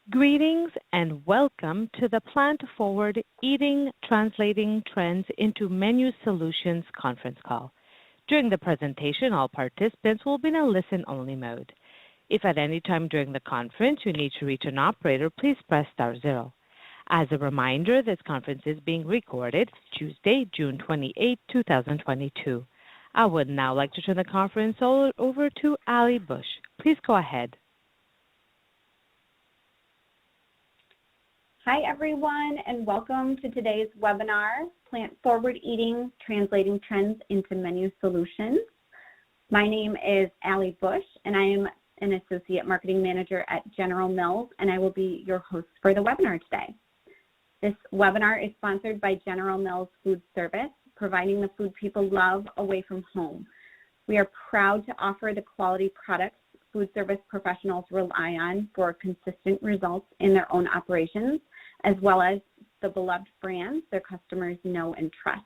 Greetings and welcome to the Plant Forward Eating Translating Trends into Menu Solutions conference call. During the presentation, all participants will be in a listen-only mode. If at any time during the conference you need to reach an operator, please press *0. As a reminder, this conference is being recorded Tuesday, June 28, 2022. I would now like to turn the conference over to Allie Bush. Please go ahead. Hi, everyone, and welcome to today's webinar, Plant Forward Eating, Translating Trends into Menu Solutions. My name is Allie Bush, and I am an Associate Marketing Manager at General Mills, and I will be your host for the webinar today. This webinar is sponsored by General Mills Foodservice, providing the food people love away from home. We are proud to offer the quality products food service professionals rely on for consistent results in their own operations, as well as the beloved brands their customers know and trust.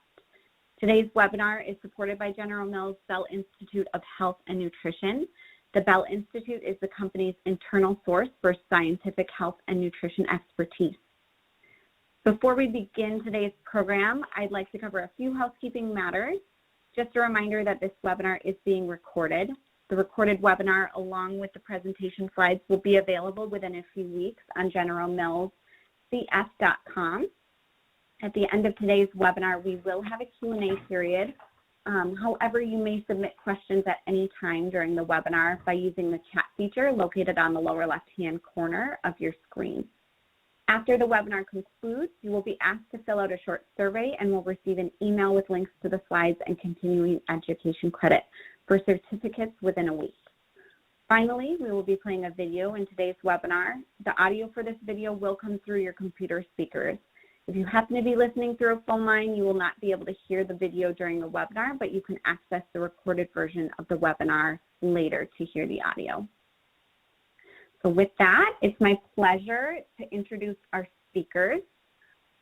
Today's webinar is supported by General Mills Bell Institute of Health and Nutrition. The Bell Institute is the company's internal source for scientific health and nutrition expertise. Before we begin today's program, I'd like to cover a few housekeeping matters. Just a reminder that this webinar is being recorded. The recorded webinar, along with the presentation slides, will be available within a few weeks on generalmillscf.com. At the end of today's webinar, we will have a Q&A period. However, you may submit questions at any time during the webinar by using the chat feature located on the lower left-hand corner of your screen. After the webinar concludes, you will be asked to fill out a short survey and will receive an email with links to the slides and continuing education credit for certificates within a week. Finally, we will be playing a video in today's webinar. The audio for this video will come through your computer speakers. If you happen to be listening through a phone line, you will not be able to hear the video during the webinar, but you can access the recorded version of the webinar later to hear the audio. So with that, it's my pleasure to introduce our speakers.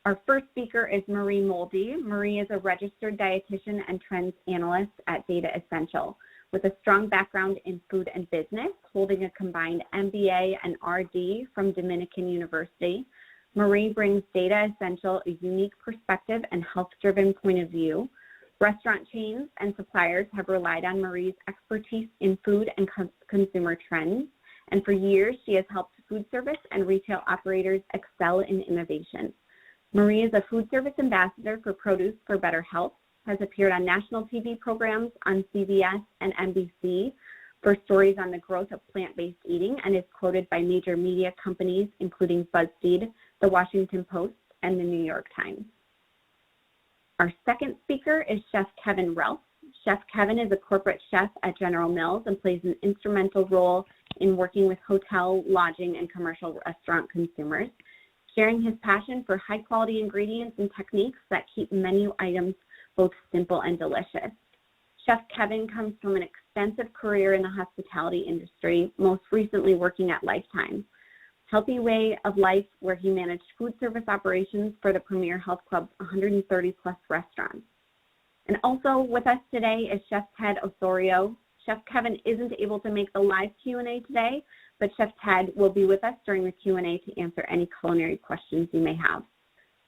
Our first speaker is Marie Moldy. Marie is a registered dietitian and trends analyst at Data Essential, with a strong background in food and business, holding a combined MBA and RD from Dominican University. Marie brings Data Essential a unique perspective and health-driven point of view. Restaurant chains and suppliers have relied on Marie's expertise in food and consumer trends, and for years she has helped food service and retail operators excel in innovation. Marie is a food service ambassador for Produce for Better Health, has appeared on national TV programs on CBS and NBC for stories on the growth of plant-based eating, and is quoted by major media companies including BuzzFeed, The Washington Post, and The New York Times. Our second speaker is Chef Kevin Ralph. Chef Kevin is a corporate chef at General Mills and plays an instrumental role in working with hotel, lodging, and commercial restaurant consumers, sharing his passion for high-quality ingredients and techniques that keep menu items both simple and delicious. Chef Kevin comes from an extensive career in the hospitality industry, most recently working at Lifetime Healthy Way of Life, where he managed food service operations for the Premier Health Club's 130-plus restaurants. And also with us today is Chef Ted Osorio. Chef Kevin isn't able to make the live Q&A today, but Chef Ted will be with us during the Q&A to answer any culinary questions you may have.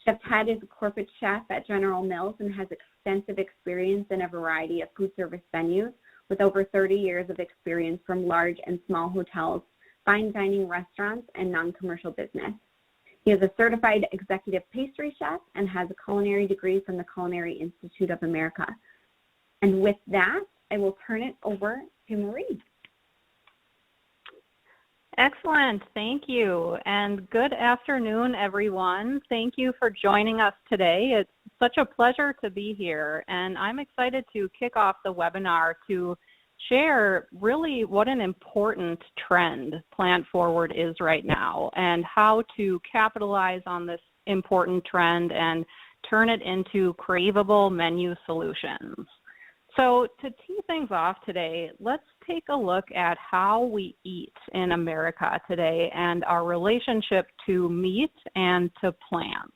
Chef Ted is a corporate chef at General Mills and has extensive experience in a variety of food service venues, with over 30 years of experience from large and small hotels, fine dining restaurants, and non-commercial business. He is a certified executive pastry chef and has a culinary degree from the Culinary Institute of America. And with that, I will turn it over to Marie. Excellent, thank you, and good afternoon, everyone. Thank you for joining us today. It's such a pleasure to be here, and I'm excited to kick off the webinar to share really what an important trend Plant Forward is right now and how to capitalize on this important trend and turn it into craveable menu solutions. So to tee things off today, let's take a look at how we eat in America today and our relationship to meat and to plants.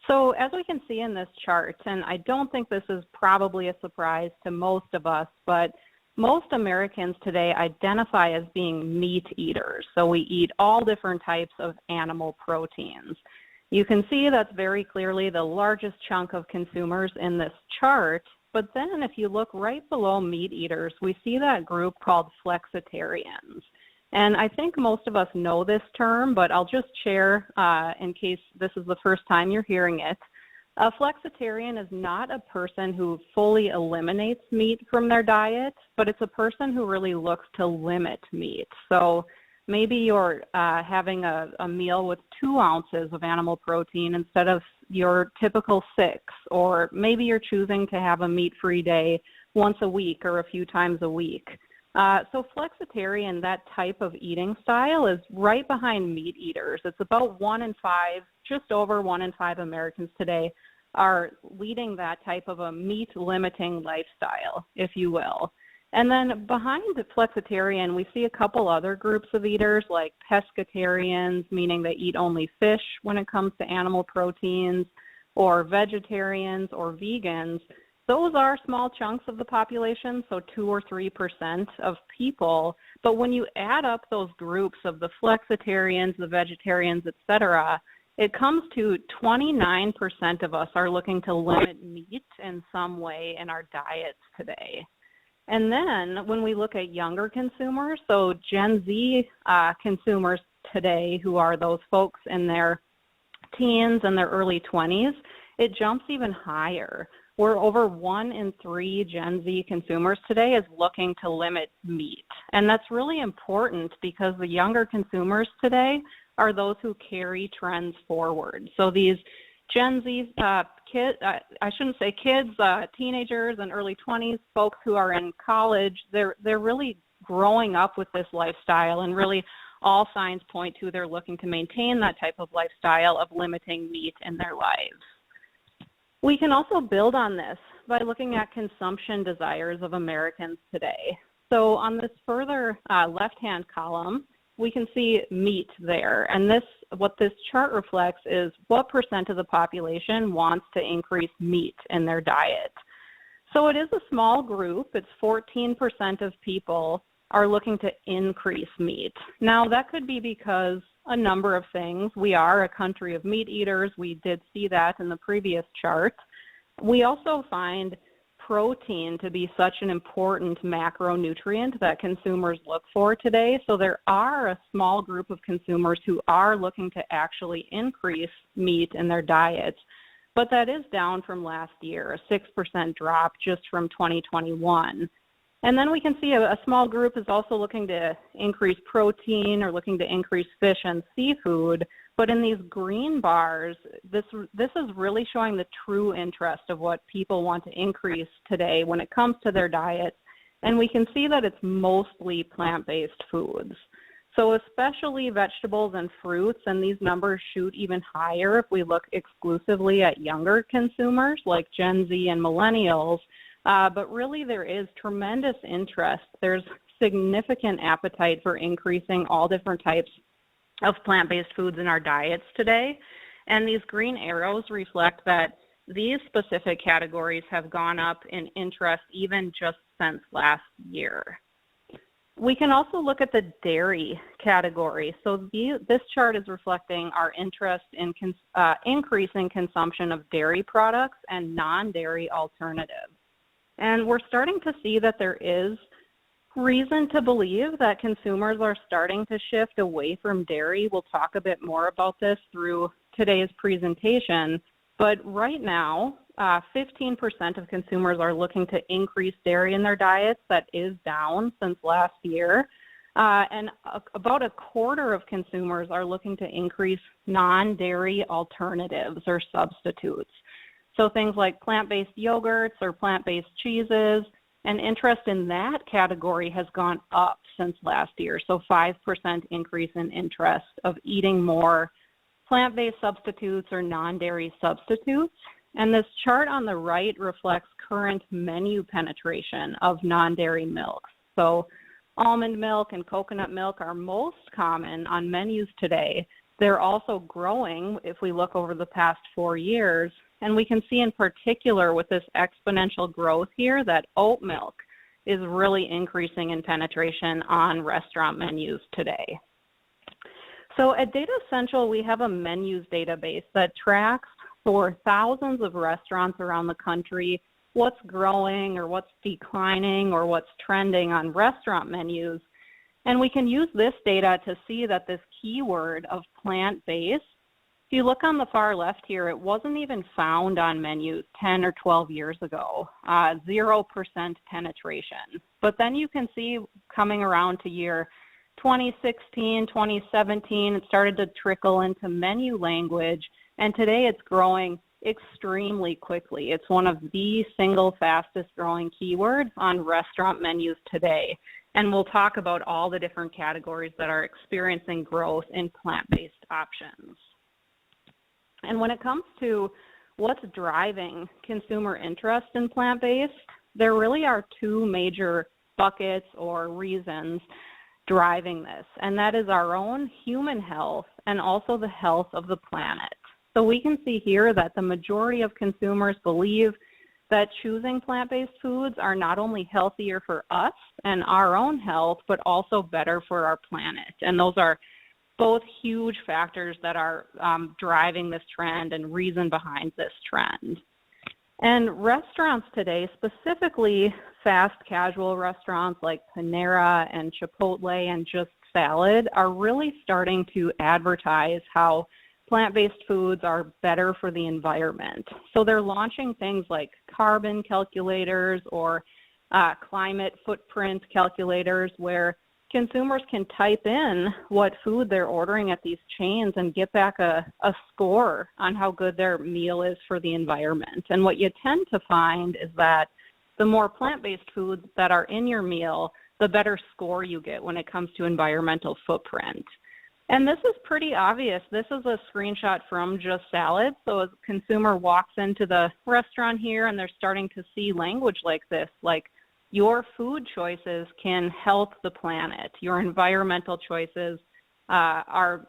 So as we can see in this chart, and I don't think this is probably a surprise to most of us, but most Americans today identify as being meat eaters. So we eat all different types of animal proteins. You can see that's very clearly the largest chunk of consumers in this chart. But then if you look right below meat eaters, we see that group called Flexitarians. And I think most of us know this term, but I'll just share in case this is the first time you're hearing it. A flexitarian is not a person who fully eliminates meat from their diet, but it's a person who really looks to limit meat. So maybe you're having a meal with 2 ounces of animal protein instead of your typical 6, or maybe you're choosing to have a meat-free day once a week or a few times a week. So flexitarian, that type of eating style, is right behind meat eaters. It's about 1 in 5, just over 1 in 5 Americans today are leading that type of a meat-limiting lifestyle, if you will. And then behind the flexitarian, we see a couple other groups of eaters like pescatarians, meaning they eat only fish when it comes to animal proteins, or vegetarians or vegans. Those are small chunks of the population, so 2 or 3% of people. But when you add up those groups of the flexitarians, the vegetarians, et cetera, it comes to 29% of us are looking to limit meat in some way in our diets today. And then when we look at younger consumers, so Gen Z consumers today, who are those folks in their teens and their early 20s, it jumps even higher. We're over 1 in 3 Gen Z consumers today is looking to limit meat. And that's really important because the younger consumers today are those who carry trends forward. So these Gen Z kids, I shouldn't say kids, teenagers and early 20s, folks who are in college, they're really growing up with this lifestyle, and really all signs point to they're looking to maintain that type of lifestyle of limiting meat in their lives. We can also build on this by looking at consumption desires of Americans today. So on this further left-hand column, we can see meat there. And what this chart reflects is what percent of the population wants to increase meat in their diet. So it is a small group. It's 14% of people are looking to increase meat. Now, that could be because a number of things. We are a country of meat eaters. We did see that in the previous chart. We also find protein to be such an important macronutrient that consumers look for today. So there are a small group of consumers who are looking to actually increase meat in their diets. But that is down from last year, a 6% drop just from 2021. And then we can see a small group is also looking to increase protein or looking to increase fish and seafood. But in these green bars, this is really showing the true interest of what people want to increase today when it comes to their diet. And we can see that it's mostly plant-based foods. So especially vegetables and fruits, and these numbers shoot even higher if we look exclusively at younger consumers like Gen Z and millennials. But really there is tremendous interest. There's significant appetite for increasing all different types of plant-based foods in our diets today. And these green arrows reflect that these specific categories have gone up in interest even just since last year. We can also look at the dairy category. So this chart is reflecting our interest in increasing consumption of dairy products and non-dairy alternatives. And we're starting to see that there is reason to believe that consumers are starting to shift away from dairy. We'll talk a bit more about this through today's presentation. But right now, 15% of consumers are looking to increase dairy in their diets. That is down since last year. And about a quarter of consumers are looking to increase non-dairy alternatives or substitutes. So things like plant-based yogurts or plant-based cheeses, and interest in that category has gone up since last year. So 5% increase in interest of eating more plant-based substitutes or non-dairy substitutes. And this chart on the right reflects current menu penetration of non-dairy milks. So almond milk and coconut milk are most common on menus today. They're also growing if we look over the past 4 years. And we can see in particular with this exponential growth here that oat milk is really increasing in penetration on restaurant menus today. So at Data Central, we have a menus database that tracks for thousands of restaurants around the country what's growing or what's declining or what's trending on restaurant menus. And we can use this data to see that this keyword of plant-based, if you look on the far left here, it wasn't even found on menus 10 or 12 years ago, 0% penetration. But then you can see coming around to year 2016, 2017, it started to trickle into menu language, and today it's growing extremely quickly. It's one of the single fastest growing keywords on restaurant menus today. And we'll talk about all the different categories that are experiencing growth in plant-based options. And when it comes to what's driving consumer interest in plant-based, there really are two major buckets or reasons driving this, and that is our own human health and also the health of the planet. So we can see here that the majority of consumers believe that choosing plant-based foods are not only healthier for us and our own health, but also better for our planet. And those are both huge factors that are driving this trend and reason behind this trend. And restaurants today, specifically fast casual restaurants like Panera and Chipotle and Just Salad, are really starting to advertise how plant-based foods are better for the environment. So they're launching things like carbon calculators or climate footprint calculators where consumers can type in what food they're ordering at these chains and get back a score on how good their meal is for the environment. And what you tend to find is that the more plant-based foods that are in your meal, the better score you get when it comes to environmental footprint. And this is pretty obvious. This is a screenshot from Just Salad. So a consumer walks into the restaurant here and they're starting to see language like this, like your food choices can help the planet. Your environmental choices are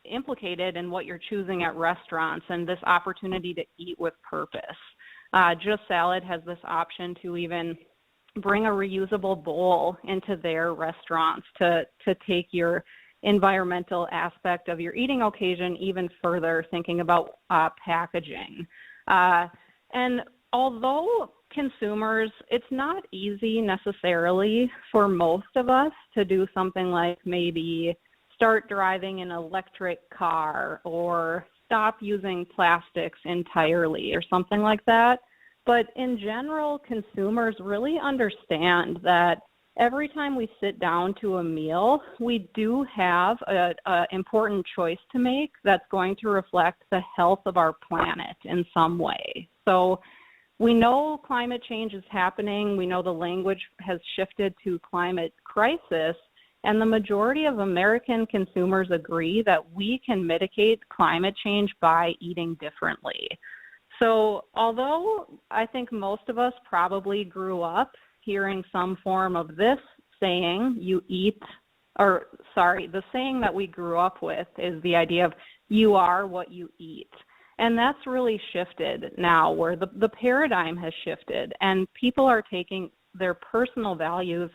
implicated in what you're choosing at restaurants and this opportunity to eat with purpose. Just Salad has this option to even bring a reusable bowl into their restaurants to take your environmental aspect of your eating occasion even further, thinking about packaging. And although consumers, it's not easy necessarily for most of us to do something like maybe start driving an electric car or stop using plastics entirely or something like that. But in general, consumers really understand that every time we sit down to a meal, we do have an important choice to make that's going to reflect the health of our planet in some way. So we know climate change is happening. We know the language has shifted to climate crisis, and the majority of American consumers agree that we can mitigate climate change by eating differently. So although I think most of us probably grew up hearing some form of this saying, the saying that we grew up with is the idea of you are what you eat. And that's really shifted now, where the paradigm has shifted and people are taking their personal values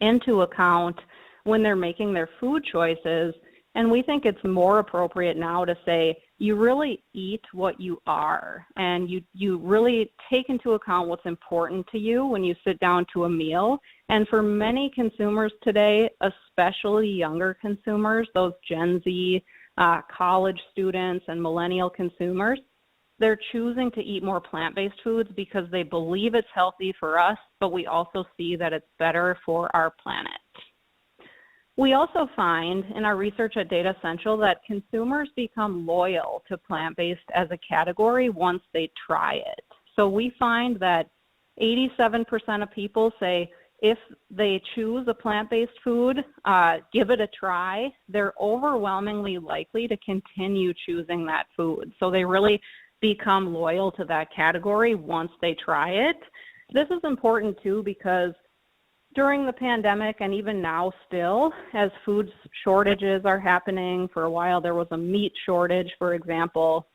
into account when they're making their food choices. And we think it's more appropriate now to say you really eat what you are, and you really take into account what's important to you when you sit down to a meal. And for many consumers today, especially younger consumers, those Gen Z, college students and millennial consumers, they're choosing to eat more plant-based foods because they believe it's healthy for us, but we also see that it's better for our planet. We also find in our research at Data Central that consumers become loyal to plant-based as a category once they try it. So we find that 87% of people say if they choose a plant-based food, give it a try, they're overwhelmingly likely to continue choosing that food. So they really become loyal to that category once they try it. This is important too because during the pandemic and even now still, as food shortages are happening, for a while there was a meat shortage, for example.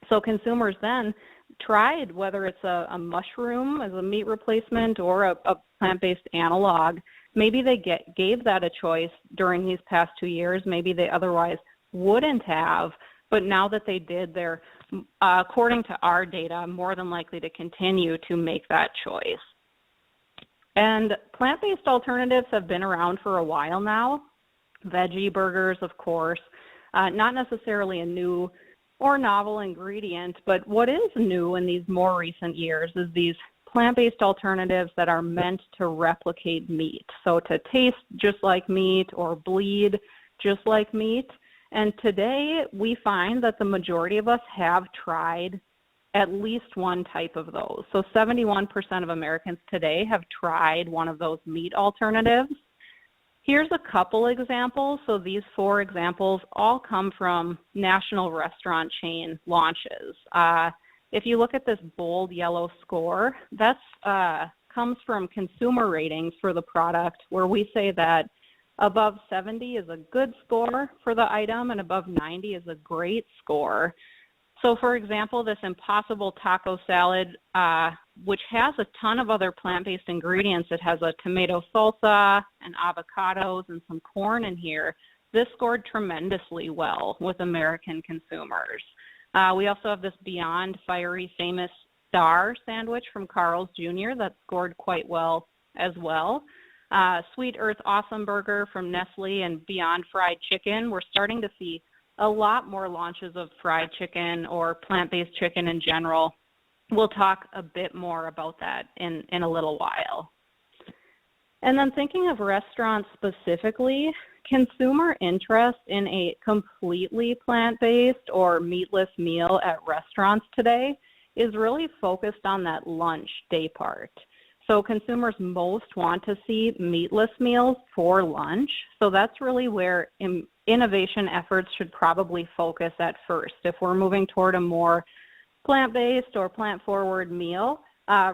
So consumers then, tried whether it's a mushroom as a meat replacement or a plant-based analog. Maybe they gave that a choice during these past 2 years. Maybe they otherwise wouldn't have, but now that they did, they're, according to our data, more than likely to continue to make that choice. And plant-based alternatives have been around for a while now. Veggie burgers, of course, not necessarily a new or novel ingredient, but what is new in these more recent years is these plant-based alternatives that are meant to replicate meat. So to taste just like meat or bleed just like meat. And today we find that the majority of us have tried at least one type of those. So 71% of Americans today have tried one of those meat alternatives. Here's a couple examples. So these 4 examples all come from national restaurant chain launches. If you look at this bold yellow score, that comes from consumer ratings for the product, where we say that above 70 is a good score for the item and above 90 is a great score. So for example, this Impossible Taco Salad, which has a ton of other plant-based ingredients, it has a tomato salsa and avocados and some corn in here. This scored tremendously well with American consumers. We also have this Beyond Fiery Famous Star sandwich from Carl's Jr. that scored quite well as well. Sweet Earth Awesome Burger from Nestle and Beyond Fried Chicken. We're starting to see a lot more launches of fried chicken or plant-based chicken in general. We'll talk a bit more about that in a little while. And then thinking of restaurants specifically, consumer interest in a completely plant-based or meatless meal at restaurants today is really focused on that lunch day part. So consumers most want to see meatless meals for lunch. So that's really where innovation efforts should probably focus at first. If we're moving toward a more plant-based or plant-forward meal,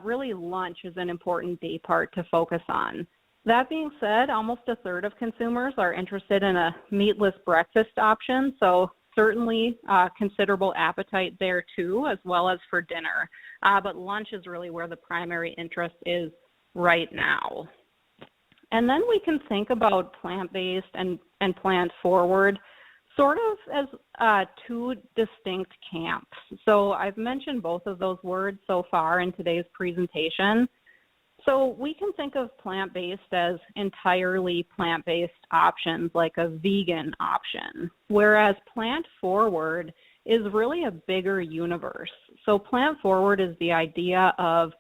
really lunch is an important day part to focus on. That being said, almost a third of consumers are interested in a meatless breakfast option, so certainly considerable appetite there too, as well as for dinner. But lunch is really where the primary interest is right now. And then we can think about plant-based and plant-forward sort of as 2 distinct camps. So I've mentioned both of those words so far in today's presentation. So we can think of plant-based as entirely plant-based options, like a vegan option, whereas plant-forward is really a bigger universe. So plant-forward is the idea of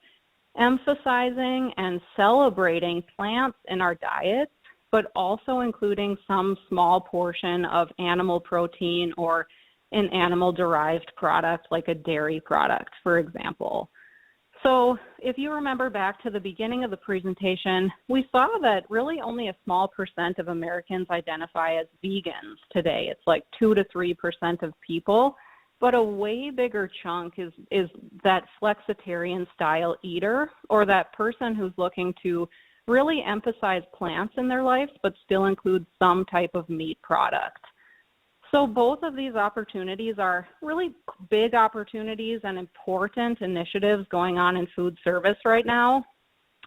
emphasizing and celebrating plants in our diets, but also including some small portion of animal protein or an animal-derived product like a dairy product, for example. So if you remember back to the beginning of the presentation, we saw that really only a small percent of Americans identify as vegans today. It's like 2 to 3% of people, but a way bigger chunk is that flexitarian style eater, or that person who's looking to really emphasize plants in their lives, but still include some type of meat product. So both of these opportunities are really big opportunities and important initiatives going on in food service right now.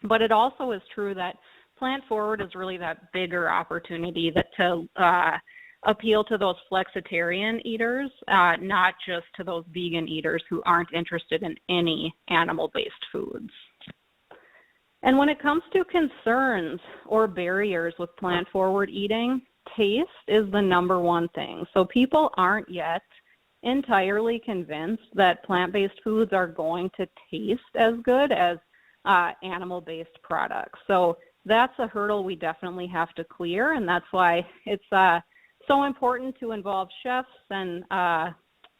But it also is true that plant forward is really that bigger opportunity that to appeal to those flexitarian eaters, not just to those vegan eaters who aren't interested in any animal-based foods. And when it comes to concerns or barriers with plant-forward eating, taste is the number one thing. So people aren't yet entirely convinced that plant-based foods are going to taste as good as animal-based products. So that's a hurdle we definitely have to clear, and that's why it's so important to involve chefs and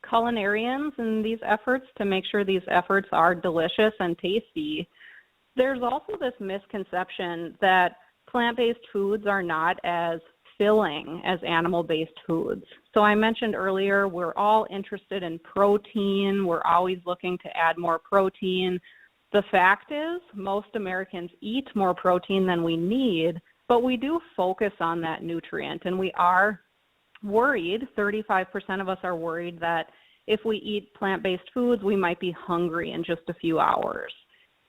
culinarians in these efforts to make sure these efforts are delicious and tasty. There's also this misconception that plant-based foods are not as filling as animal-based foods. So I mentioned earlier, we're all interested in protein. We're always looking to add more protein. The fact is, most Americans eat more protein than we need, but we do focus on that nutrient, and we are worried, 35% of us are worried that if we eat plant-based foods, we might be hungry in just a few hours.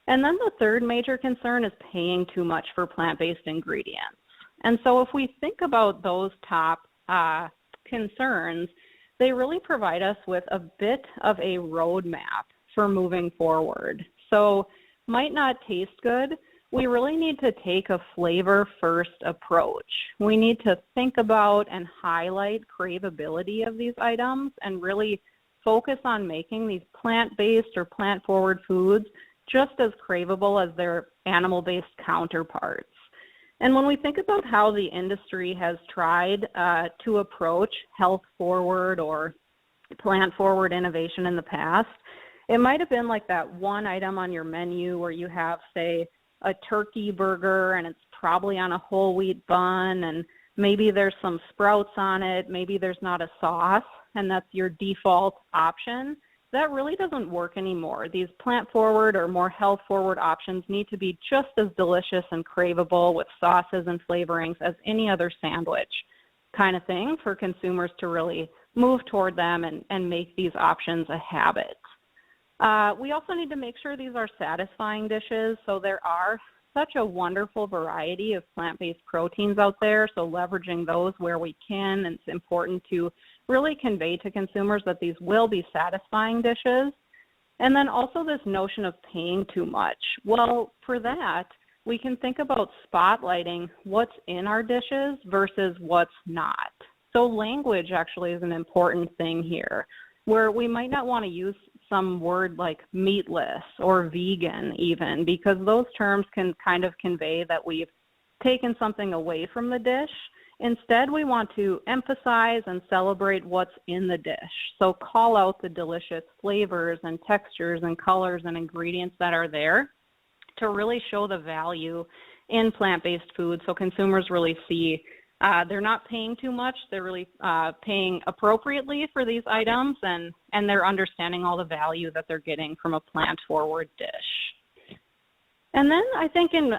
And then the third major concern is paying too much for plant-based ingredients. And so if we think about those top concerns, they really provide us with a bit of a roadmap for moving forward. So might not taste good. We really need to take a flavor-first approach. We need to think about and highlight craveability of these items and really focus on making these plant-based or plant-forward foods just as craveable as their animal-based counterparts. And when we think about how the industry has tried to approach health-forward or plant-forward innovation in the past, it might have been like that one item on your menu where you have, say, a turkey burger and it's probably on a whole wheat bun and maybe there's some sprouts on it, maybe there's not a sauce, and that's your default option. That really doesn't work anymore. These plant-forward or more health-forward options need to be just as delicious and craveable with sauces and flavorings as any other sandwich kind of thing for consumers to really move toward them and make these options a habit. We also need to make sure these are satisfying dishes. So there are such a wonderful variety of plant-based proteins out there. So leveraging those where we can, and it's important to really convey to consumers that these will be satisfying dishes. And then also this notion of paying too much. Well, for that, we can think about spotlighting what's in our dishes versus what's not. So language actually is an important thing here, where we might not want to use some word like meatless or vegan even, because those terms can kind of convey that we've taken something away from the dish. Instead, we want to emphasize and celebrate what's in the dish. So call out the delicious flavors and textures and colors and ingredients that are there to really show the value in plant-based foods so consumers really see they're not paying too much, they're really paying appropriately for these items, and they're understanding all the value that they're getting from a plant-forward dish. And then I think in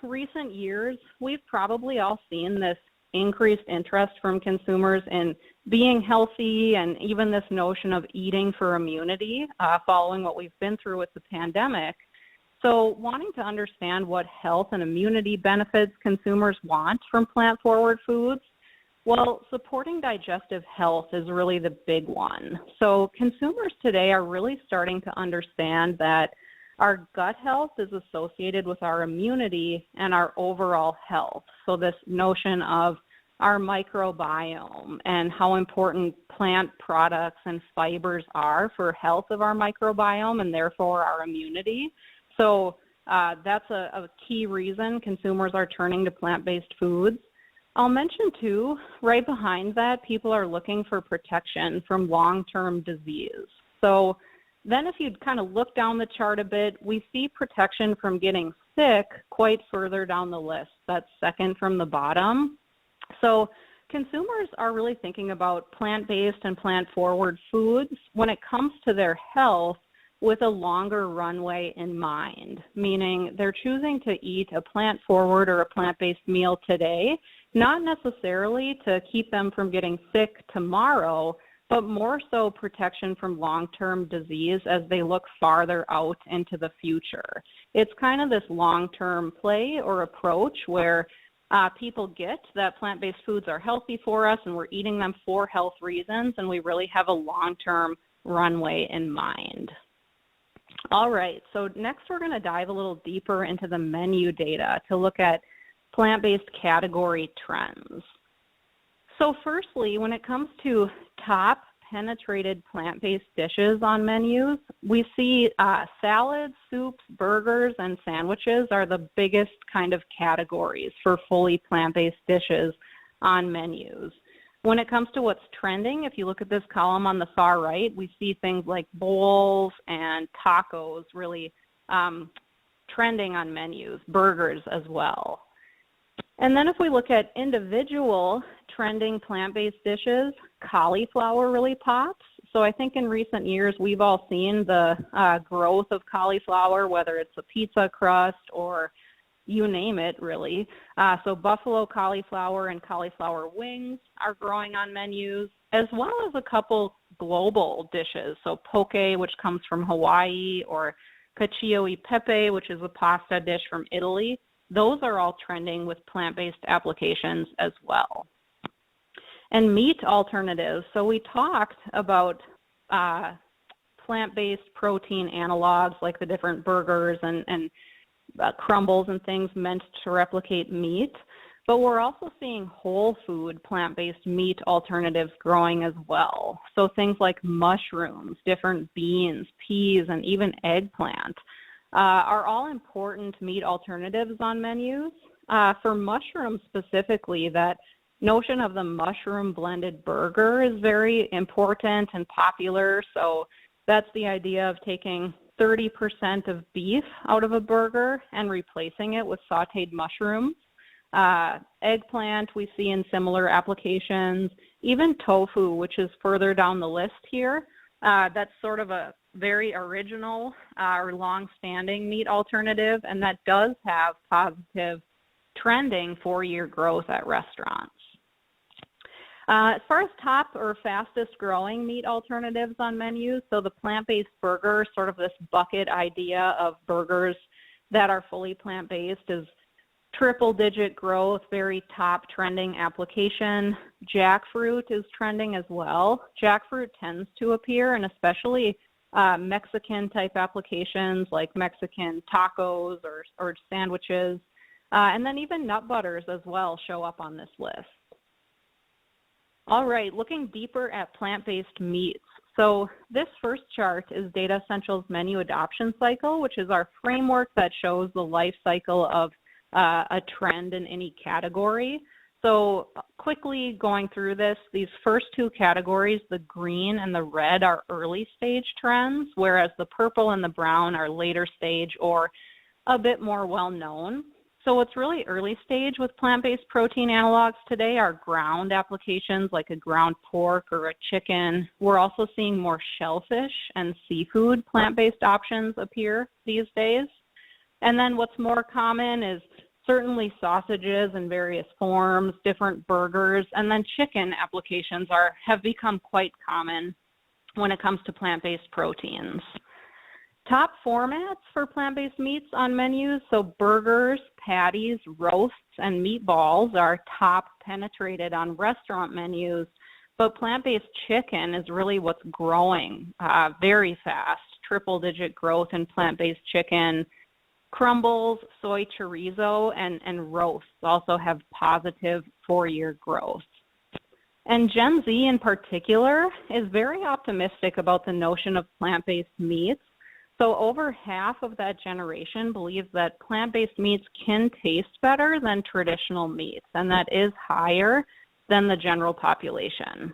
recent years, we've probably all seen this increased interest from consumers in being healthy and even this notion of eating for immunity following what we've been through with the pandemic. So wanting to understand what health and immunity benefits consumers want from plant-forward foods, well, supporting digestive health is really the big one. So consumers today are really starting to understand that our gut health is associated with our immunity and our overall health. So this notion of our microbiome and how important plant products and fibers are for health of our microbiome and therefore our immunity. So that's a key reason consumers are turning to plant-based foods. I'll mention too, right behind that, people are looking for protection from long-term disease. So then if you kind of look down the chart a bit, we see protection from getting sick quite further down the list. That's second from the bottom. So consumers are really thinking about plant-based and plant-forward foods when it comes to their health with a longer runway in mind, meaning they're choosing to eat a plant-forward or a plant-based meal today, not necessarily to keep them from getting sick tomorrow, but more so protection from long-term disease as they look farther out into the future. It's kind of this long-term play or approach where people get that plant-based foods are healthy for us and we're eating them for health reasons, and we really have a long-term runway in mind. All right, so next we're going to dive a little deeper into the menu data to look at plant-based category trends. So firstly, when it comes to top penetrated plant-based dishes on menus, we see salads, soups, burgers, and sandwiches are the biggest kind of categories for fully plant-based dishes on menus. When it comes to what's trending, if you look at this column on the far right, we see things like bowls and tacos really trending on menus, burgers as well. And then if we look at individual trending plant-based dishes, cauliflower really pops. So I think in recent years, we've all seen the growth of cauliflower, whether it's a pizza crust or you name it, really. So buffalo cauliflower and cauliflower wings are growing on menus, as well as a couple global dishes. So poke, which comes from Hawaii, or cacio e pepe, which is a pasta dish from Italy. Those are all trending with plant-based applications as well. And meat alternatives. So we talked about plant-based protein analogs like the different burgers and crumbles and things meant to replicate meat. But we're also seeing whole food plant-based meat alternatives growing as well. So things like mushrooms, different beans, peas, and even eggplant are all important meat alternatives on menus. For mushrooms specifically, that notion of the mushroom blended burger is very important and popular. So that's the idea of taking 30% of beef out of a burger and replacing it with sauteed mushrooms. Eggplant we see in similar applications, even tofu, which is further down the list here. That's sort of a very original or long-standing meat alternative, and that does have positive trending 4-year growth at restaurants. As far as top or fastest growing meat alternatives on menus, so the plant-based burger, sort of this bucket idea of burgers that are fully plant-based, is triple-digit growth, very top trending application. Jackfruit is trending as well. Jackfruit tends to appear, and especially Mexican type applications like Mexican tacos or sandwiches, and then even nut butters as well show up on this list. All right, looking deeper at plant-based meats. So this first chart is Data Essentials Menu Adoption Cycle, which is our framework that shows the life cycle of a trend in any category. So quickly going through this, these first two categories, the green and the red, are early stage trends, whereas the purple and the brown are later stage or a bit more well known. So what's really early stage with plant-based protein analogs today are ground applications like a ground pork or a chicken. We're also seeing more shellfish and seafood plant-based options appear these days. And then what's more common is certainly sausages in various forms, different burgers, and then chicken applications have become quite common when it comes to plant-based proteins. Top formats for plant-based meats on menus, so burgers, patties, roasts, and meatballs are top penetrated on restaurant menus, but plant-based chicken is really what's growing very fast, triple-digit growth in plant-based chicken. Crumbles, soy chorizo, and roasts also have positive 4-year growth. And Gen Z in particular is very optimistic about the notion of plant-based meats. So over half of that generation believes that plant-based meats can taste better than traditional meats, and that is higher than the general population.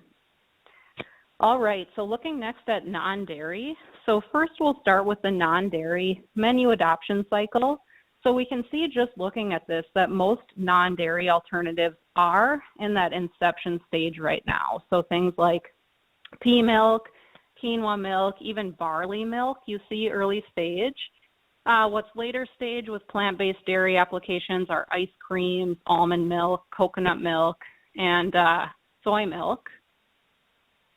All right, so looking next at non-dairy. So first we'll start with the non-dairy menu adoption cycle. So we can see just looking at this that most non-dairy alternatives are in that inception stage right now. So things like pea milk, quinoa milk, even barley milk, you see early stage. What's later stage with plant-based dairy applications are ice creams, almond milk, coconut milk, and soy milk.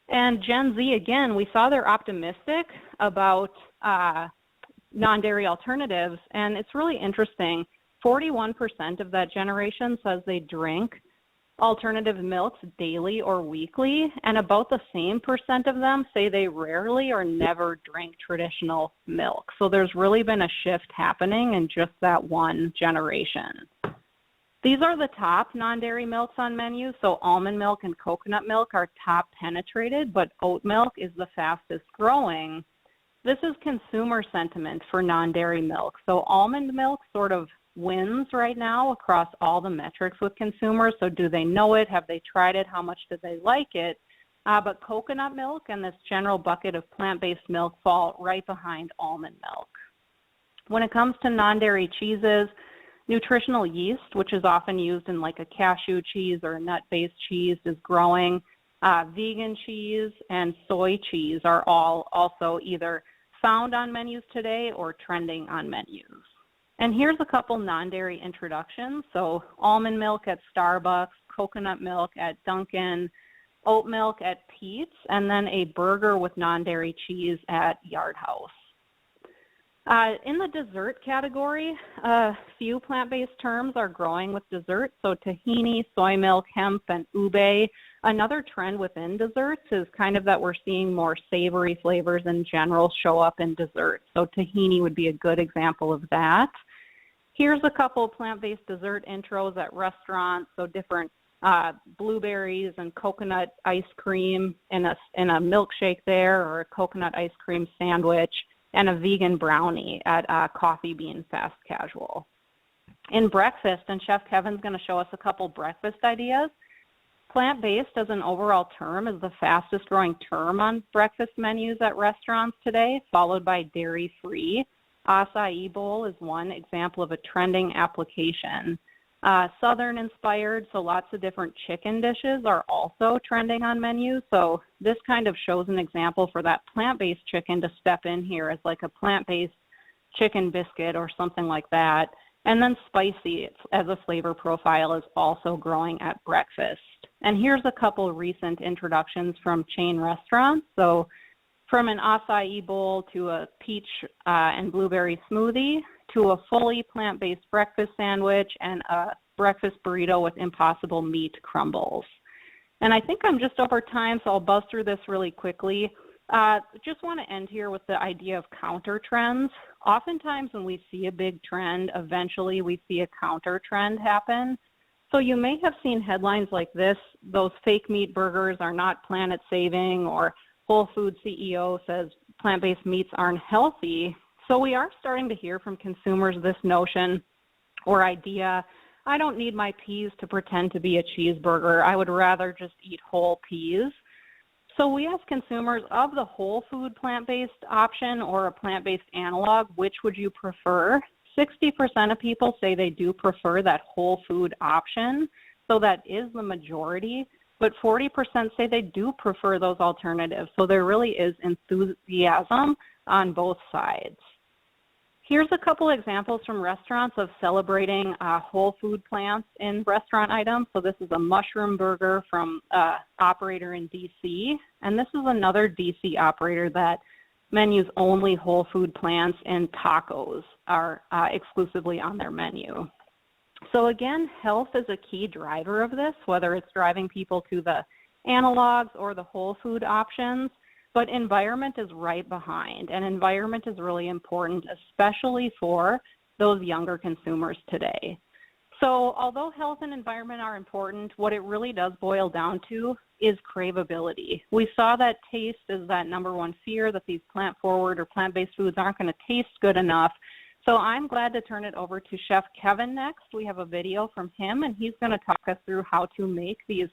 And Gen Z, again, we saw they're optimistic about non-dairy alternatives, and it's really interesting. 41% of that generation says they drink alternative milks daily or weekly, and about the same percent of them say they rarely or never drink traditional milk. So there's really been a shift happening in just that one generation. These are the top non-dairy milks on menus. So almond milk and coconut milk are top penetrated, but oat milk is the fastest growing. This is consumer sentiment for non-dairy milk. So almond milk sort of wins right now across all the metrics with consumers. So do they know it? Have they tried it? How much do they like it? But coconut milk and this general bucket of plant-based milk fall right behind almond milk. When it comes to non-dairy cheeses, nutritional yeast, which is often used in like a cashew cheese or a nut-based cheese, is growing. Vegan cheese and soy cheese are all also either found on menus today or trending on menus. And here's a couple non-dairy introductions. So almond milk at Starbucks, coconut milk at Dunkin', oat milk at Pete's, and then a burger with non-dairy cheese at Yard House. In the dessert category, a few plant-based terms are growing with dessert. So tahini, soy milk, hemp, and ube. Another trend within desserts is kind of that we're seeing more savory flavors in general show up in desserts. So tahini would be a good example of that. Here's a couple plant-based dessert intros at restaurants. So different blueberries and coconut ice cream in a milkshake there, or a coconut ice cream sandwich, and a vegan brownie at Coffee Bean Fast Casual. In breakfast, and Chef Kevin's going to show us a couple breakfast ideas, plant-based as an overall term is the fastest growing term on breakfast menus at restaurants today, followed by dairy-free. Acai bowl is one example of a trending application. Southern inspired, so lots of different chicken dishes are also trending on menus. So this kind of shows an example for that plant-based chicken to step in here as like a plant-based chicken biscuit or something like that. And then spicy as a flavor profile is also growing at breakfast. And here's a couple recent introductions from chain restaurants. So from an acai bowl to a peach and blueberry smoothie, to a fully plant-based breakfast sandwich and a breakfast burrito with impossible meat crumbles. And I think I'm just over time, so I'll buzz through this really quickly. Just want to end here with the idea of counter trends. Oftentimes when we see a big trend, eventually we see a counter trend happen. So you may have seen headlines like this: those fake meat burgers are not planet saving, or Whole Foods CEO says plant-based meats aren't healthy. So we are starting to hear from consumers this notion or idea, I don't need my peas to pretend to be a cheeseburger. I would rather just eat whole peas. So we ask consumers, of the whole food plant-based option or a plant-based analog, which would you prefer? 60% of people say they do prefer that whole food option. So that is the majority. But 40% say they do prefer those alternatives. So there really is enthusiasm on both sides. Here's a couple examples from restaurants of celebrating whole food plants in restaurant items. So this is a mushroom burger from an operator in DC. And this is another DC operator that menus only whole food plants and tacos are exclusively on their menu. So again, health is a key driver of this, whether it's driving people to the analogs or the whole food options. But environment is right behind, and environment is really important, especially for those younger consumers today. So although health and environment are important, what it really does boil down to is craveability. We saw that taste is that number one fear, that these plant-forward or plant-based foods aren't going to taste good enough. So I'm glad to turn it over to Chef Kevin next. We have a video from him, and he's going to talk us through how to make these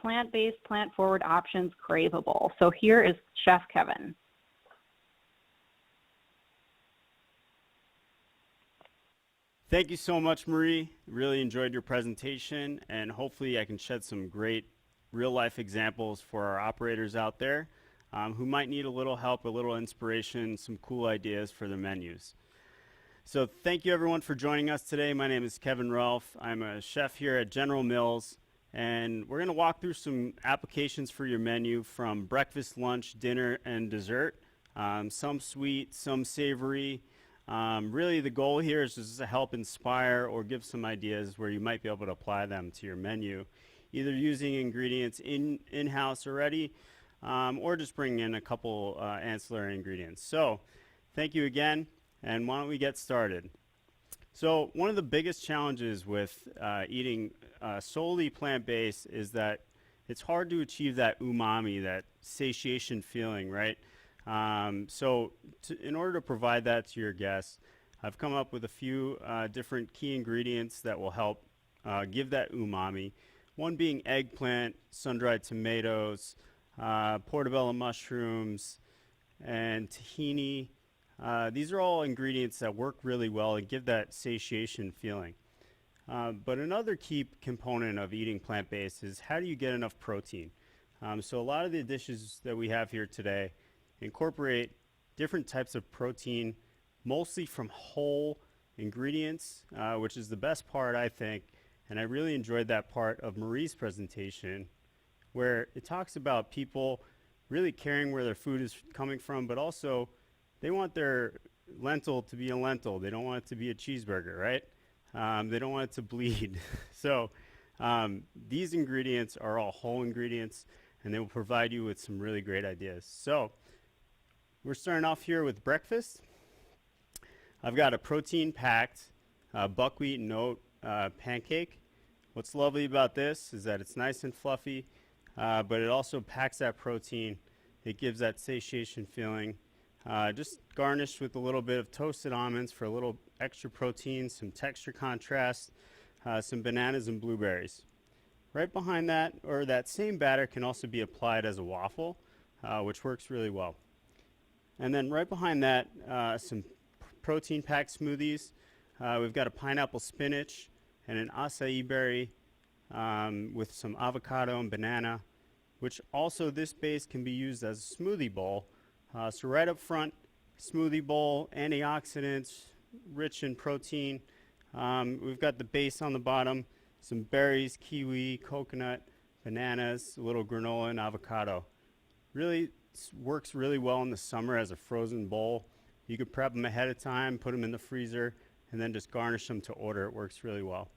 plant-based, plant-forward options craveable. So here is Chef Kevin. Thank you so much, Marie. Really enjoyed your presentation, and hopefully I can shed some great real-life examples for our operators out there who might need a little help, a little inspiration, some cool ideas for their menus. So thank you everyone for joining us today. My name is Kevin Rolfe. I'm a chef here at General Mills. And we're going to walk through some applications for your menu from breakfast, lunch, dinner, and dessert. Some sweet, some savory. Really the goal here is just to help inspire or give some ideas where you might be able to apply them to your menu, either using ingredients in-house already or just bringing in a couple ancillary ingredients. So thank you again, and why don't we get started? So one of the biggest challenges with eating solely plant-based is that it's hard to achieve that umami, that satiation feeling, right? So in order to provide that to your guests, I've come up with a few different key ingredients that will help give that umami. One being eggplant, sun-dried tomatoes, portobello mushrooms, and tahini. These are all ingredients that work really well and give that satiation feeling. But another key component of eating plant-based is how do you get enough protein? So a lot of the dishes that we have here today incorporate different types of protein, mostly from whole ingredients, which is the best part, I think. And I really enjoyed that part of Marie's presentation where it talks about people really caring where their food is coming from, but also they want their lentil to be a lentil. They don't want it to be a cheeseburger, right? They don't want it to bleed. So these ingredients are all whole ingredients, and they will provide you with some really great ideas. So we're starting off here with breakfast. I've got a protein-packed buckwheat and oat pancake. What's lovely about this is that it's nice and fluffy, but it also packs that protein. It gives that satiation feeling. Just garnished with a little bit of toasted almonds for a little extra protein, some texture contrast, some bananas and blueberries. Right behind that, or that same batter can also be applied as a waffle, which works really well. And then right behind that, some protein-packed smoothies. We've got a pineapple spinach and an acai berry with some avocado and banana, which also this base can be used as a smoothie bowl. So right up front, smoothie bowl, antioxidants, rich in protein. We've got the base on the bottom, some berries, kiwi, coconut, bananas, a little granola and avocado. Really works really well in the summer as a frozen bowl. You could prep them ahead of time, put them in the freezer, and then just garnish them to order. It works really well.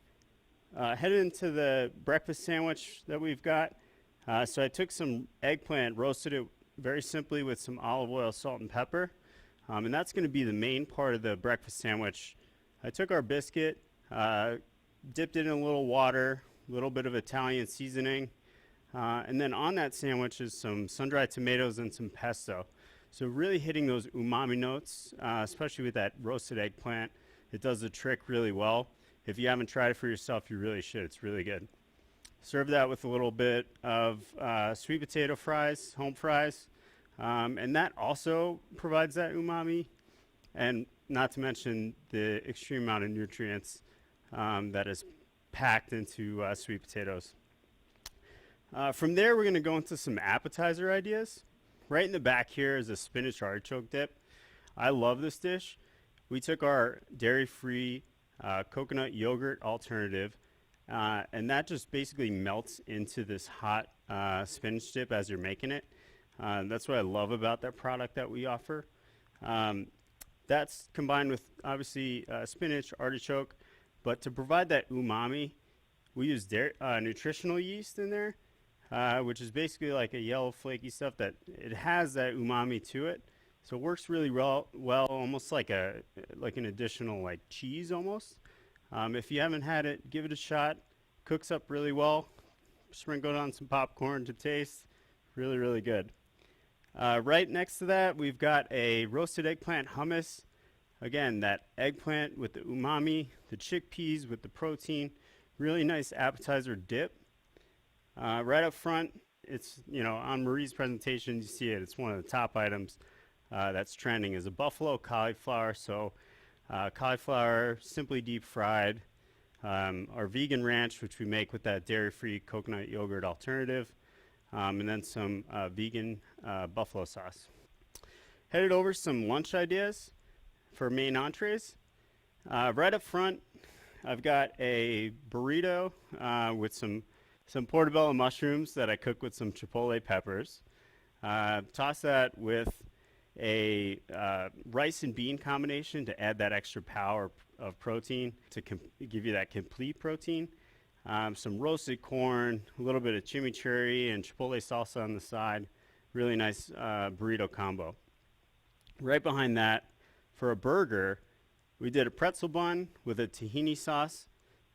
Headed into the breakfast sandwich that we've got. So I took some eggplant, roasted it very simply with some olive oil, salt, and pepper. And that's going to be the main part of the breakfast sandwich. I took our biscuit, dipped it in a little water, a little bit of Italian seasoning. And then on that sandwich is some sun-dried tomatoes and some pesto. So really hitting those umami notes, especially with that roasted eggplant. It does the trick really well. If you haven't tried it for yourself, you really should. It's really good. Serve that with a little bit of sweet potato fries, home fries. And that also provides that umami. And not to mention the extreme amount of nutrients that is packed into sweet potatoes. From there, we're going to go into some appetizer ideas. Right in the back here is a spinach artichoke dip. I love this dish. We took our dairy-free coconut yogurt alternative, and that just basically melts into this hot spinach dip as you're making it. That's what I love about that product that we offer. That's combined with, obviously, spinach, artichoke, but to provide that umami, we use nutritional yeast in there, which is basically like a yellow flaky stuff that it has that umami to it. So it works really well, almost like an additional like cheese almost. If you haven't had it, give it a shot. Cooks up really well. Sprinkle it on some popcorn to taste. Really, really good. Right next to that, we've got a roasted eggplant hummus. Again, that eggplant with the umami, the chickpeas with the protein. Really nice appetizer dip. Right up front, it's, on Marie's presentation, you see it. It's one of the top items that's trending is a buffalo cauliflower. So cauliflower, simply deep fried. Our vegan ranch, which we make with that dairy-free coconut yogurt alternative. And then some vegan buffalo sauce. Headed over some lunch ideas for main entrees. Right up front, I've got a burrito with some portobello mushrooms that I cook with some chipotle peppers. Toss that with a rice and bean combination to add that extra power of protein to give you that complete protein. Some roasted corn, a little bit of chimichurri and chipotle salsa on the side. Really nice burrito combo. Right behind that, for a burger, we did a pretzel bun with a tahini sauce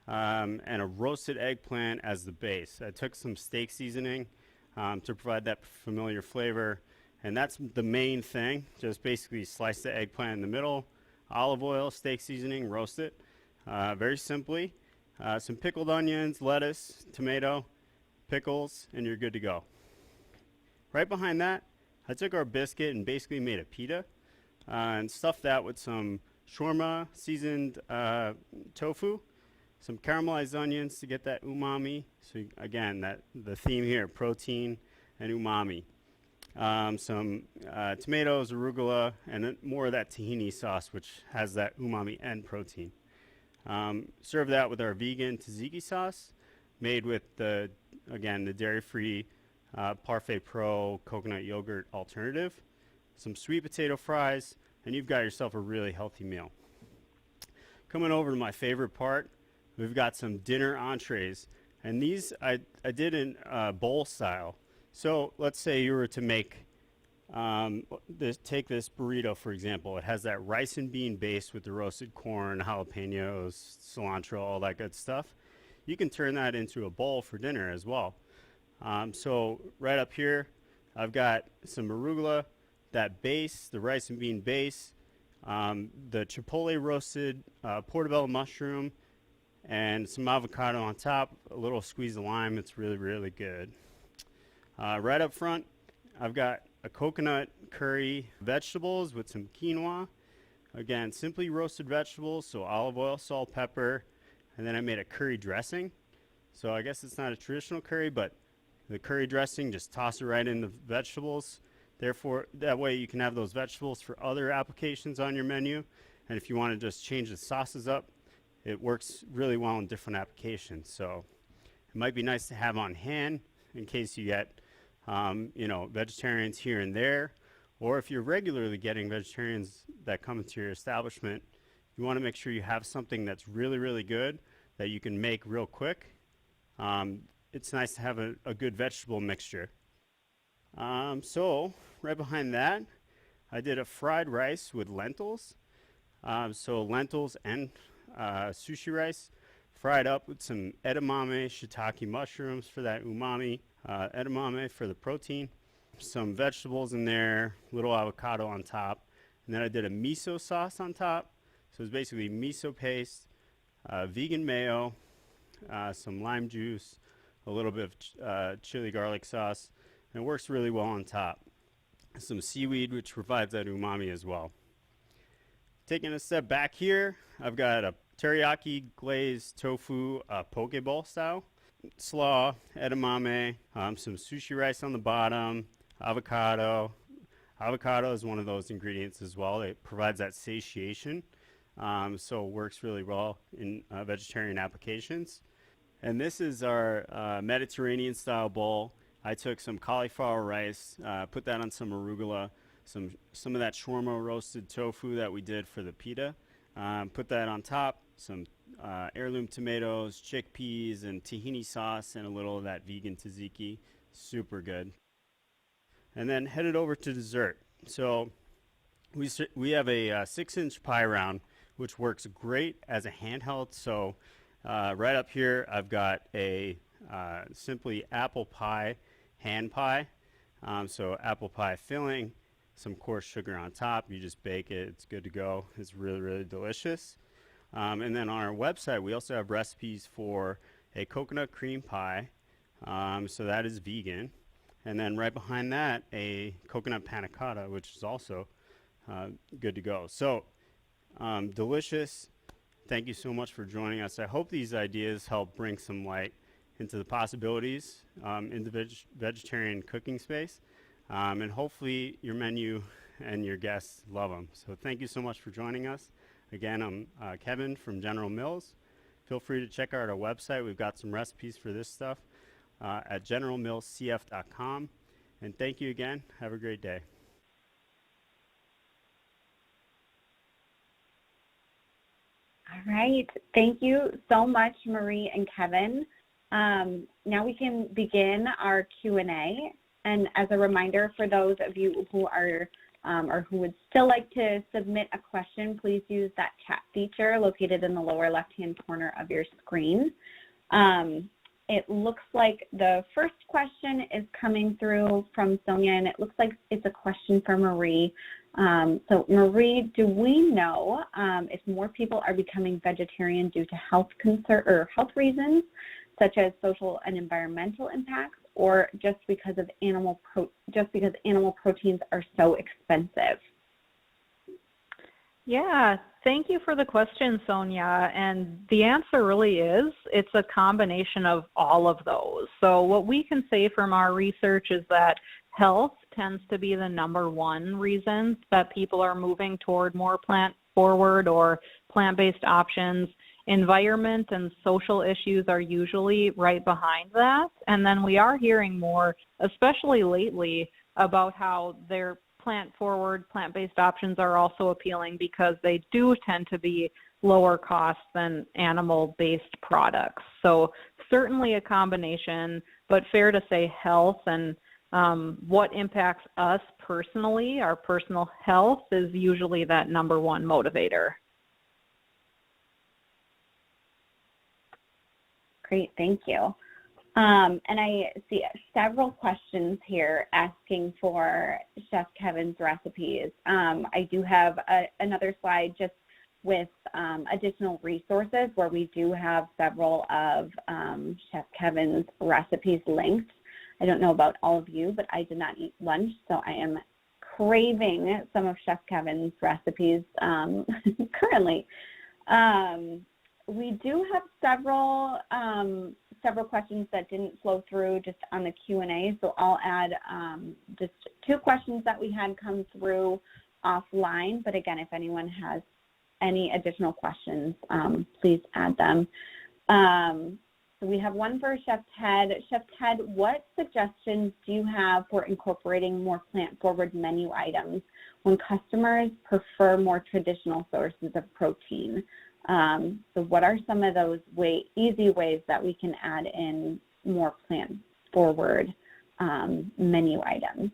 and a roasted eggplant as the base. I took some steak seasoning to provide that familiar flavor, and that's the main thing. Just basically slice the eggplant in the middle, olive oil, steak seasoning, roast it very simply. Some pickled onions, lettuce, tomato, pickles, and you're good to go. Right behind that, I took our biscuit and basically made a pita and stuffed that with some shawarma seasoned tofu, some caramelized onions to get that umami. So again, the theme here, protein and umami. Some tomatoes, arugula, and then more of that tahini sauce, which has that umami and protein. Serve that with our vegan tzatziki sauce, made with the dairy-free Parfait Pro coconut yogurt alternative, some sweet potato fries, and you've got yourself a really healthy meal. Coming over to my favorite part, we've got some dinner entrees, and these I did in bowl style. So let's say you were to make take this burrito, for example. It has that rice and bean base with the roasted corn, jalapenos, cilantro, all that good stuff. You can turn that into a bowl for dinner as well. So right up here, I've got some arugula, that base, the rice and bean base, the chipotle roasted portobello mushroom, and some avocado on top, a little squeeze of lime. It's really, really good. Right up front, I've got a coconut curry vegetables with some quinoa. Again, simply roasted vegetables, so olive oil, salt, pepper, and then I made a curry dressing. So I guess it's not a traditional curry, but the curry dressing, just toss it right in the vegetables. Therefore, that way you can have those vegetables for other applications on your menu. And if you want to just change the sauces up, it works really well in different applications. So it might be nice to have on hand in case you get vegetarians here and there, or if you're regularly getting vegetarians that come into your establishment, you want to make sure you have something that's really, really good that you can make real quick. It's nice to have a good vegetable mixture. So right behind that, I did a fried rice with lentils. So lentils and sushi rice fried up with some edamame shiitake mushrooms for that umami, edamame for the protein, some vegetables in there, little avocado on top, and then I did a miso sauce on top. So it's basically miso paste, vegan mayo, some lime juice, a little bit of chili garlic sauce, and it works really well on top. Some seaweed, which provides that umami as well. Taking a step back here, I've got a teriyaki glazed tofu poke bowl style, slaw, edamame, some sushi rice on the bottom, avocado. Avocado is one of those ingredients as well. It provides that satiation, so it works really well in vegetarian applications. And this is our Mediterranean style bowl. I took some cauliflower rice, put that on some arugula, some of that shawarma roasted tofu that we did for the pita. Put that on top, some heirloom tomatoes, chickpeas, and tahini sauce, and a little of that vegan tzatziki. Super good. And then headed over to dessert. So we have a 6-inch pie round, which works great as a handheld. So right up here, I've got a simply apple pie hand pie. So apple pie filling, some coarse sugar on top. You just bake it. It's good to go. It's really, really delicious. And then on our website, we also have recipes for a coconut cream pie. So that is vegan. And then right behind that, a coconut panna cotta, which is also good to go. So delicious. Thank you so much for joining us. I hope these ideas help bring some light into the possibilities in the vegetarian cooking space. And hopefully your menu and your guests love them. So thank you so much for joining us. Again, I'm Kevin from General Mills. Feel free to check out our website. We've got some recipes for this stuff at generalmillscf.com. And thank you again. Have a great day. All right. Thank you so much, Marie and Kevin. Now we can begin our Q&A. And as a reminder, for those of you who are or who would still like to submit a question, please use that chat feature located in the lower left-hand corner of your screen. It looks like the first question is coming through from Sonia, and it looks like it's a question for Marie. So Marie, do we know if more people are becoming vegetarian due to health health reasons, such as social and environmental impacts, or just because animal proteins are so expensive? Yeah, thank you for the question, Sonia. And the answer really is, it's a combination of all of those. So what we can say from our research is that health tends to be the #1 reason that people are moving toward more plant-forward or plant-based options. environment and social issues are usually right behind that. And then we are hearing more, especially lately, about how their plant-forward, plant-based options are also appealing because they do tend to be lower cost than animal-based products. So certainly a combination, but fair to say health and what impacts us personally, our personal health, is usually that number one motivator. Great, thank you. And I see several questions here asking for Chef Kevin's recipes. I do have another slide just with additional resources where we do have several of Chef Kevin's recipes linked. I don't know about all of you, but I did not eat lunch, so I am craving some of Chef Kevin's recipes currently. We do have several questions that didn't flow through just on the Q&A, so I'll add just 2 questions that we had come through offline. But again, if anyone has any additional questions, please add them. So we have one for Chef Ted. Chef Ted, what suggestions do you have for incorporating more plant-forward menu items when customers prefer more traditional sources of protein? So what are some of those easy ways that we can add in more plant-forward menu items?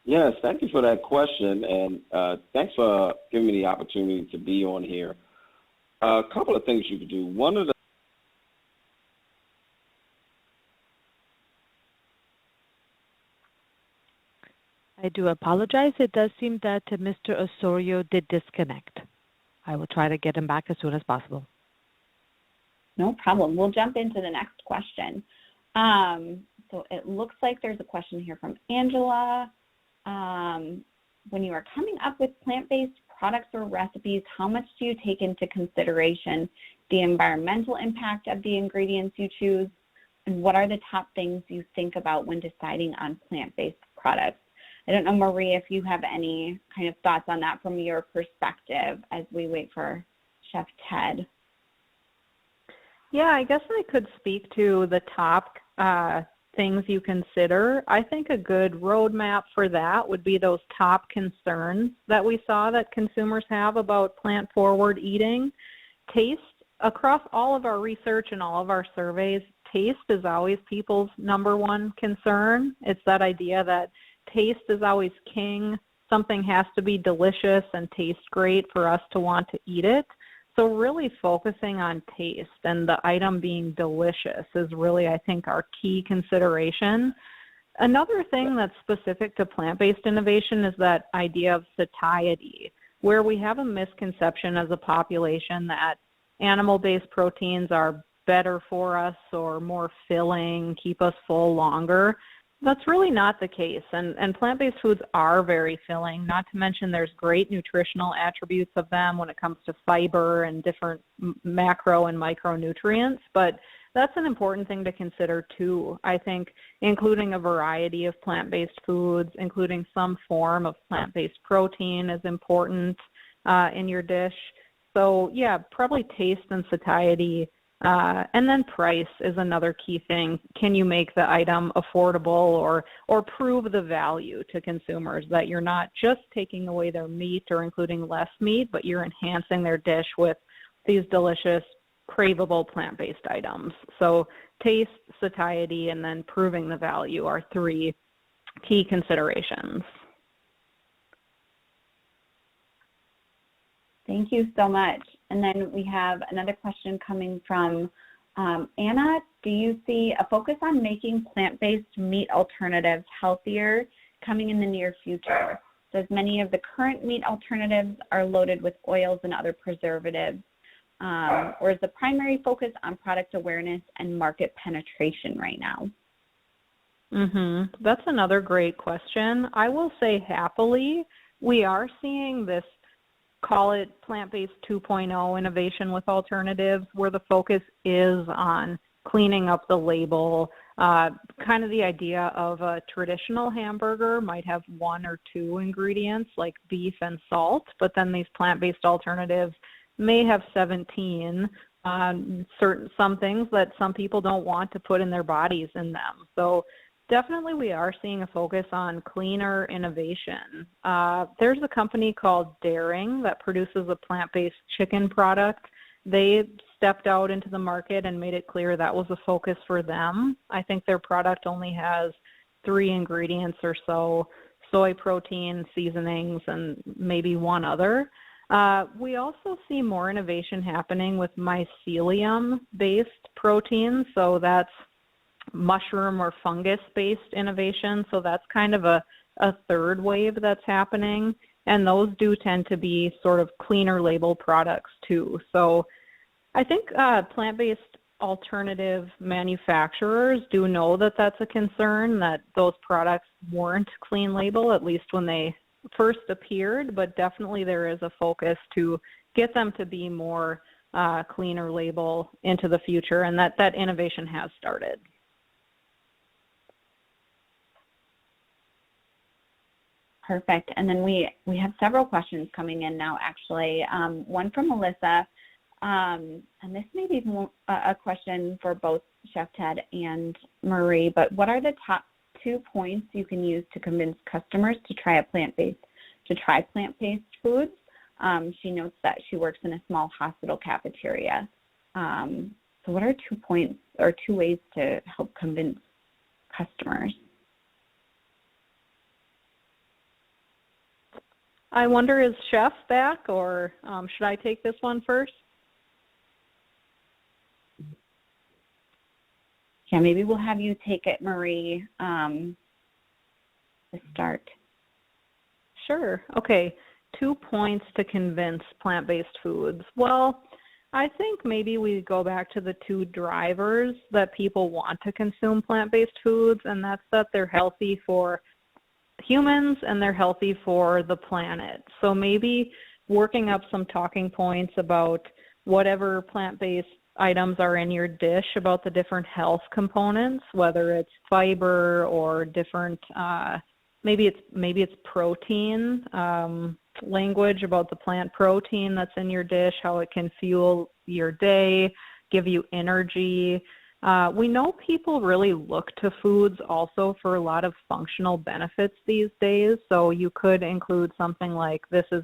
Yes, thank you for that question, and thanks for giving me the opportunity to be on here. A couple of things you could do. One of the I do apologize. It does seem that Mr. Osorio did disconnect. I will try to get him back as soon as possible. No problem. We'll jump into the next question. So it looks like there's a question here from Angela. When you are coming up with plant-based products or recipes, how much do you take into consideration the environmental impact of the ingredients you choose? And what are the top things you think about when deciding on plant-based products? I don't know, Marie, if you have any kind of thoughts on that from your perspective as we wait for Chef Ted. Yeah, I guess I could speak to the top things you consider. I think a good roadmap for that would be those top concerns that we saw that consumers have about plant-forward eating. Taste, across all of our research and all of our surveys, taste is always people's number one concern. It's that idea that taste is always king. Something has to be delicious and taste great for us to want to eat it. So really focusing on taste and the item being delicious is really, I think, our key consideration. Another thing that's specific to plant-based innovation is that idea of satiety, where we have a misconception as a population that animal-based proteins are better for us or more filling, keep us full longer. That's really not the case, and plant-based foods are very filling, not to mention there's great nutritional attributes of them when it comes to fiber and different macro and micronutrients, but that's an important thing to consider too. I think including a variety of plant-based foods, including some form of plant-based protein is important in your dish. So yeah, probably taste and satiety. And then price is another key thing. Can you make the item affordable or prove the value to consumers that you're not just taking away their meat or including less meat, but you're enhancing their dish with these delicious, craveable plant-based items. So taste, satiety, and then proving the value are 3 key considerations. Thank you so much. And then we have another question coming from Anna. Do you see a focus on making plant-based meat alternatives healthier coming in the near future? As many of the current meat alternatives are loaded with oils and other preservatives, or is the primary focus on product awareness and market penetration right now? That's another great question. I will say happily, we are seeing this, call it plant-based 2.0 innovation with alternatives, where the focus is on cleaning up the label. Kind of the idea of a traditional hamburger might have 1 or 2 ingredients like beef and salt, but then these plant-based alternatives may have 17, some things that some people don't want to put in their bodies in them. So definitely we are seeing a focus on cleaner innovation. There's a company called Daring that produces a plant-based chicken product. They stepped out into the market and made it clear that was a focus for them. I think their product only has 3 ingredients or so, soy protein, seasonings, and maybe 1 other. We also see more innovation happening with mycelium-based proteins, so that's mushroom or fungus-based innovation, so that's kind of a third wave that's happening, and those do tend to be sort of cleaner label products too. So I think plant-based alternative manufacturers do know that that's a concern, that those products weren't clean label, at least when they first appeared, but definitely there is a focus to get them to be more cleaner label into the future, and that innovation has started. Perfect. And then we have several questions coming in now, actually. One from Melissa, and this may be a question for both Chef Ted and Marie, but what are the top 2 points you can use to convince customers to try plant-based foods? She notes that she works in a small hospital cafeteria. So what are 2 points or 2 ways to help convince customers? I wonder, is Chef back, or should I take this one first? Yeah, maybe we'll have you take it, Marie, to start. Sure. Okay. 2 points to convince plant-based foods. Well, I think maybe we go back to the 2 drivers that people want to consume plant-based foods, and that's that they're healthy for humans and they're healthy for the planet. So maybe working up some talking points about whatever plant-based items are in your dish, about the different health components, whether it's fiber or different, maybe it's protein, language about the plant protein that's in your dish, how it can fuel your day, give you energy. We know people really look to foods also for a lot of functional benefits these days. So you could include something like, this is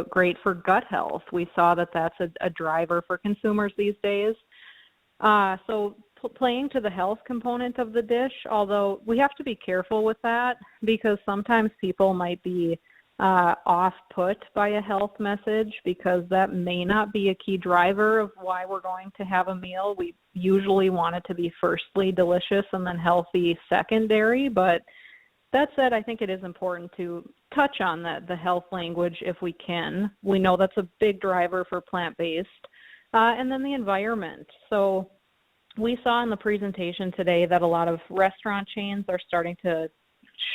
great for gut health. We saw that that's a driver for consumers these days. So playing to the health component of the dish, although we have to be careful with that because sometimes people might be off-put by a health message because that may not be a key driver of why we're going to have a meal. We usually want it to be firstly delicious and then healthy secondary, but that said, I think it is important to touch on the health language if we can. We know that's a big driver for plant-based. And then the environment. So we saw in the presentation today that a lot of restaurant chains are starting to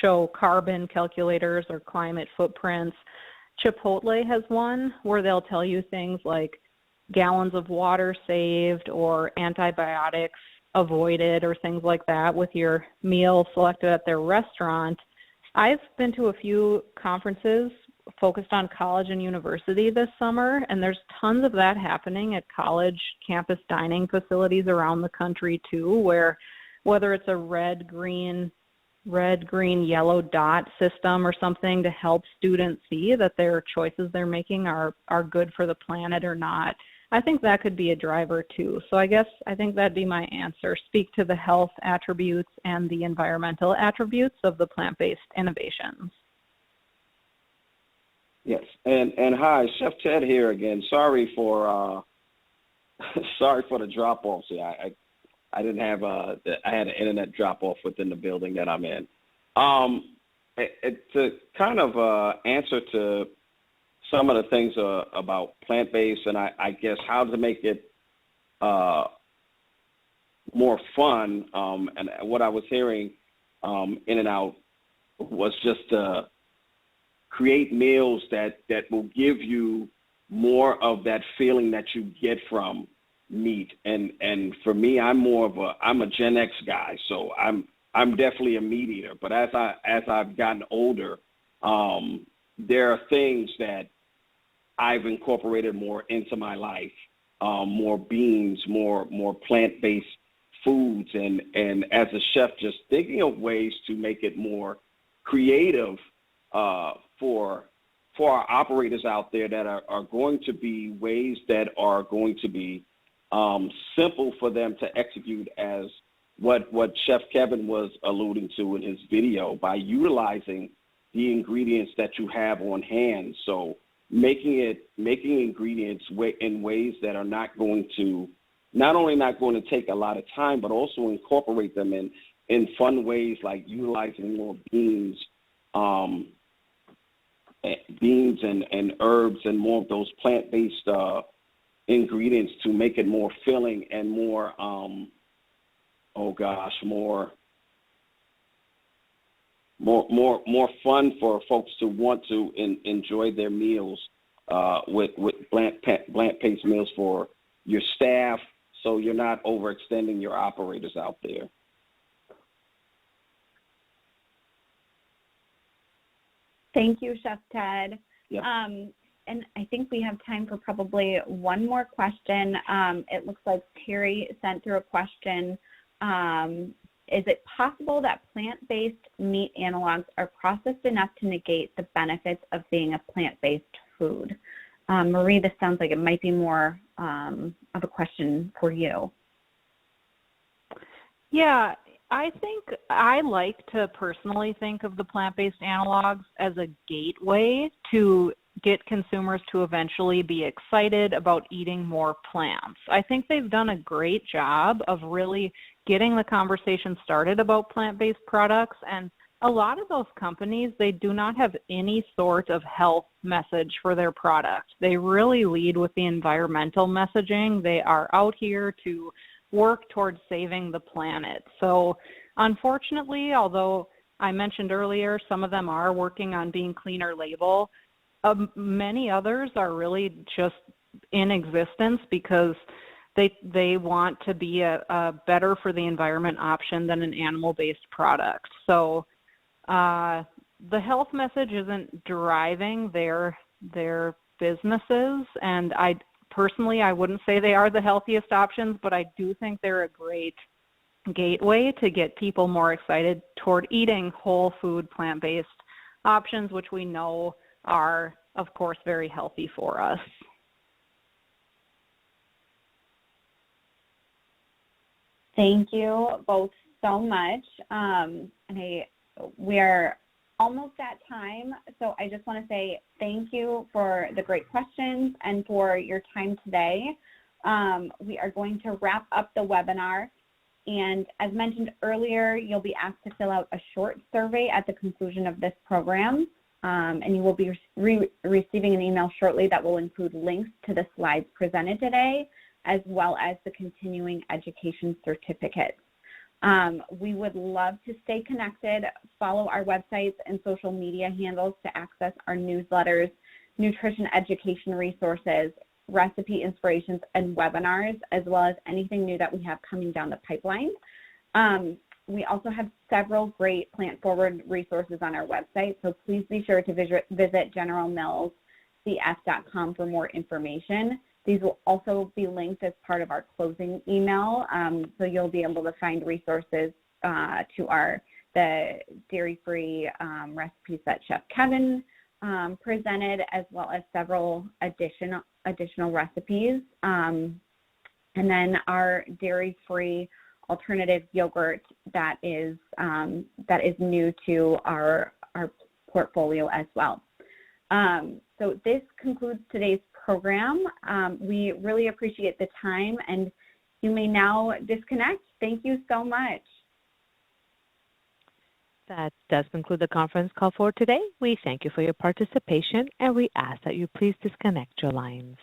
show carbon calculators or climate footprints. Chipotle has one where they'll tell you things like gallons of water saved or antibiotics avoided or things like that with your meal selected at their restaurant. I've been to a few conferences focused on college and university this summer, and there's tons of that happening at college campus dining facilities around the country too, where whether it's a red, green, yellow dot system or something to help students see that their choices they're making are good for the planet or not. I think that could be a driver too. So I think that'd be my answer. Speak to the health attributes and the environmental attributes of the plant-based innovations. Yes, and hi, Chef Ted here again. Sorry for the drop off. See, I didn't have I had an internet drop off within the building that I'm in. To kind of answer to some of the things about plant-based, and I guess how to make it more fun. And what I was hearing in and out was just create meals that will give you more of that feeling that you get from meat. And for me, I'm a Gen X guy, so I'm definitely a meat eater. But as I've gotten older, there are things that I've incorporated more into my life, more beans, more plant-based foods, and as a chef, just thinking of ways to make it more creative for our operators out there that are going to be ways that are going to be simple for them to execute, as what Chef Kevin was alluding to in his video, by utilizing the ingredients that you have on hand. So making ingredients in ways that are not only not going to take a lot of time, but also incorporate them in fun ways, like utilizing more beans and herbs and more of those plant-based ingredients to make it more filling and more more fun for folks to want to enjoy their meals with plant-based meals for your staff, so you're not overextending your operators out there. Thank you, Chef Ted. Yeah. And I think we have time for probably one more question. It looks like Terry sent through a question. Is it possible that plant-based meat analogs are processed enough to negate the benefits of being a plant-based food? Marie, this sounds like it might be more of a question for you. Yeah, I think I like to personally think of the plant-based analogs as a gateway to get consumers to eventually be excited about eating more plants. I think they've done a great job of really getting the conversation started about plant-based products, and a lot of those companies, they do not have any sort of health message for their product. They really lead with the environmental messaging. They are out here to work towards saving the planet. So unfortunately, although I mentioned earlier, some of them are working on being cleaner label, many others are really just in existence because they want to be a better for the environment option than an animal-based product. So the health message isn't driving their businesses, and I wouldn't say they are the healthiest options, but I do think they're a great gateway to get people more excited toward eating whole food plant-based options, which we know are, of course, very healthy for us. Thank you both so much. We are almost at time, so I just want to say thank you for the great questions and for your time today. We are going to wrap up the webinar, and as mentioned earlier, you'll be asked to fill out a short survey at the conclusion of this program, and you will be receiving an email shortly that will include links to the slides presented today, as well as the continuing education certificates. We would love to stay connected. Follow our websites and social media handles to access our newsletters, nutrition education resources, recipe inspirations, and webinars, as well as anything new that we have coming down the pipeline. We also have several great plant-forward resources on our website, so please be sure to visit generalmillscf.com for more information. These will also be linked as part of our closing email, so you'll be able to find resources to the dairy-free recipes that Chef Kevin presented, as well as several additional recipes, and then our dairy-free alternative yogurt that is new to our portfolio as well. So this concludes today's program. We really appreciate the time, and you may now disconnect. Thank you so much. That does conclude the conference call for today. We thank you for your participation, and we ask that you please disconnect your lines.